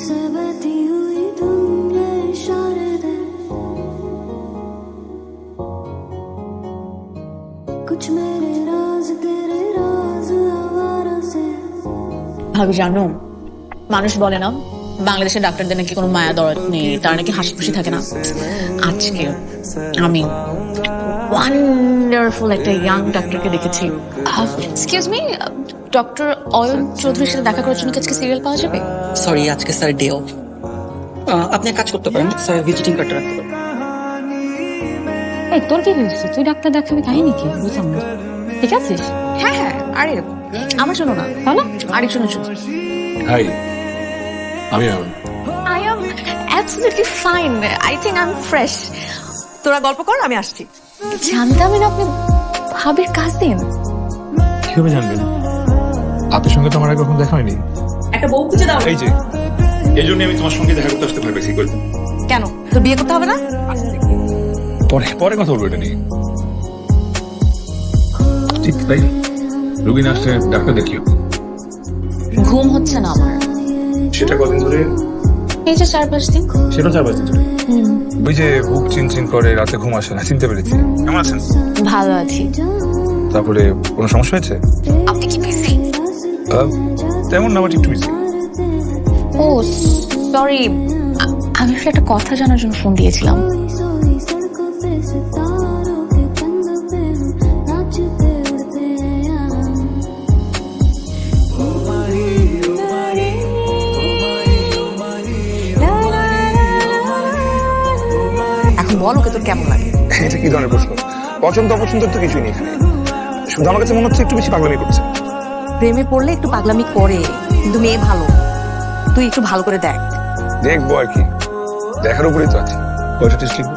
से बहती हुई तुम ये इशारे दे कुछ मेरे राज तेरे राज आवारा से। ভাবি জানো, মানুষ বলে না বাংলাদেশের ডাক্তারদের নাকি কোনো মায়া দরদ নেই, তারা নাকি হাসি খুশি থাকে না। আজকে আমি ওয়ান্ডারফুল একটা ইয়াং ডাক্তারকে দেখেছি। এক্সকিউজ মি, ডক্টর অয়ন চৌধুরীর সাথে দেখা করার জন্য কি আজকে সিরিয়াল পাওয়া যাবে? সরি, আজকে স্যার ডে অফ। আপনি এক কাজ করতে পারেন, স্যার ভিজিটিং কার্ডটা রাখতে পারেন। এই তোর কি হয়েছে? তুই ডাক্তার দেখাবি কাহিনী কি? বুঝলাম না। ঠিক আছিস? হ্যাঁ হ্যাঁ, আরে আমার শোনো না, তাহলে আরেক শোনো। হাই, আমি ion. I am absolutely fine. I think I'm fresh. তোরা গল্প কর, আমি আসছি। জানতামই না আপনি ভাবির কাজ দিন। কিভাবে জানবেন? আপনার সঙ্গে তো আমার আগে কখনো দেখা হয়নি। একটা বউ খুঁজে দাও। এই যে, এই জন্য আমি তোমার সঙ্গে দেখা করতে আসতে ভয় পেয়েছি। কেন, তোর বিয়ে করতে হবে না? পরে পরে কথা বলবো এটা নিয়ে। ঠিক তাই, রুগী না আসলে ডাক্তার দেখিও। ঘুম হচ্ছে না আমার। সেটা কদিন ধরে? এই যে 4-5 দিন। সেটা 4-5 দিন ধরে। ওই যে বুক চিনচিন করে, রাতে ঘুম আসে না, চিনতে পেরেছি। কেমন আছেন? ভালো আছি। তারপরে কোনো সমস্যা হয়েছে? আপনি কি বিজি? তেমন না, বাট একটু বিজি। ও সরি, আমি আসলে একটা কথা জানার জন্য ফোন দিয়েছিলাম। सोई सड़कों पे सितारों के पंख पे हम नाचते उड़ते हैं यहाँ। এখন বল, ওকে তোর কেমন লাগে? এটা কি ধরনের প্রশ্ন? পছন্দ অপছন্দ তো কিছুই নেই এখানে। শুধু আমার কাছে মনে হচ্ছে একটু বেশি পাগলামি করছে। প্রেমে পড়লে একটু পাগলামি করে, কিন্তু মেয়ে ভালো। তুই একটু ভালো করে দেখ। দেখবো আর কি, দেখার উপরেই তো আছে। কয়টা টেস্ট লিখবো?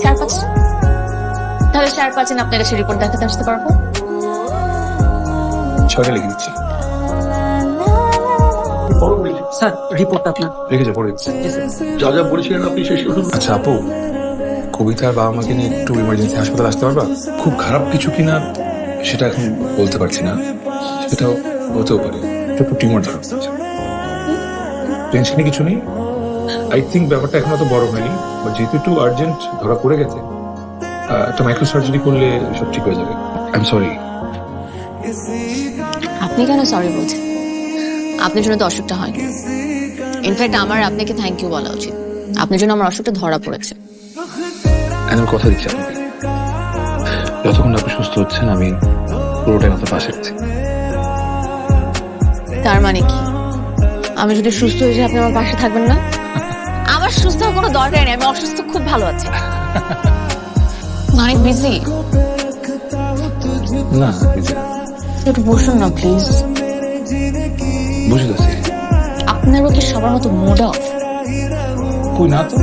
4-5। তাহলে 4-5 দিন আপনার কাছে রিপোর্ট দেখাতে আসতে পারবো। 6টা লিখে দিচ্ছি। স্যার, রিপোর্টটা আপনার। লিখেছে, পড়ে দিচ্ছি। যা যা বলেছিলেন আপনি শেষ করুন। আচ্ছা আপু, কবিতার বাবা মাকে নিয়ে একটু ইমার্জেন্সি হাসপাতাল আসতে পারবা? খুব খারাপ কিছু কিনা সেটা এখন বলতে পারছি না, সেটাও হতেও পারে। একটু টিউমার ধরা পড়েছে। টেনশনে কিছু নেই। আই থিঙ্ক ব্যাপারটা এখন অত বড় হয়নি, বাট যেহেতু একটু আর্জেন্ট ধরা পড়ে গেছে, একটা মাইক্রো সার্জারি করলে সব ঠিক হয়ে যাবে। I am sorry. আপনি কেন সরি বলছেন? আপনার জন্য তো অসুখটা হয়নি। ইনফ্যাক্ট আমার আপনাকে থ্যাংক ইউ বলা উচিত। আপনার জন্য আমার অসুখটা ধরা পড়েছে। আমি কথা দিচ্ছি আপনাকে, যতক্ষণ আপনি সুস্থ হচ্ছেন আমি পুরোটাই আপনার পাশে আছি। তার মানে কি, আমি যদি সুস্থ হয়ে যাই আপনি আমার পাশে থাকবেন না? আমার সুস্থ হওয়ার কোনো দরকার নেই, আমি অসুস্থ খুব ভালো আছি। অনেক বিজি। না, একটু বসুন না প্লিজ। বুঝে যাচ্ছি। আপনারও কি সবার মতো মুড অফ? কই না তো।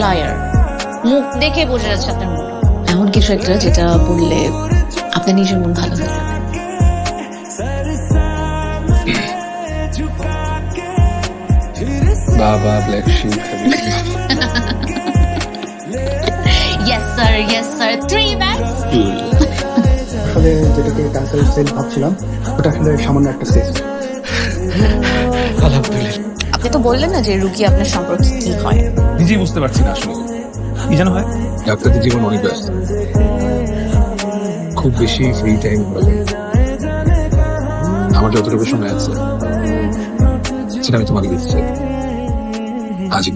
লায়ার, মুখ দেখে বোঝা যাচ্ছে আপনার মুড। এমন কিছু একটা যেটা বললে আপনার নিজের মন ভালো হয়ে যাবে। Baa baa black sheep. Yes sir, yes sir, 3 bags. আসলে যেটাকে ক্যান্সার সেল ভাবছিলাম ওটা আসলে সামান্য একটা সেল। আলহামদুলিল্লাহ। আপনি তো বললেন না যে রুগী আপনার সম্পর্কে কি হয়। নিজেই বুঝতে পারছি না আসলে কি যেন হয়। ডাক্তারদের জীবন অনেক ব্যস্ত, খুব বেশি ফ্রি টাইম বলে আমার যতটুকু সময় আছে সেটা আমি তোমাকে দিতে চাই। আজই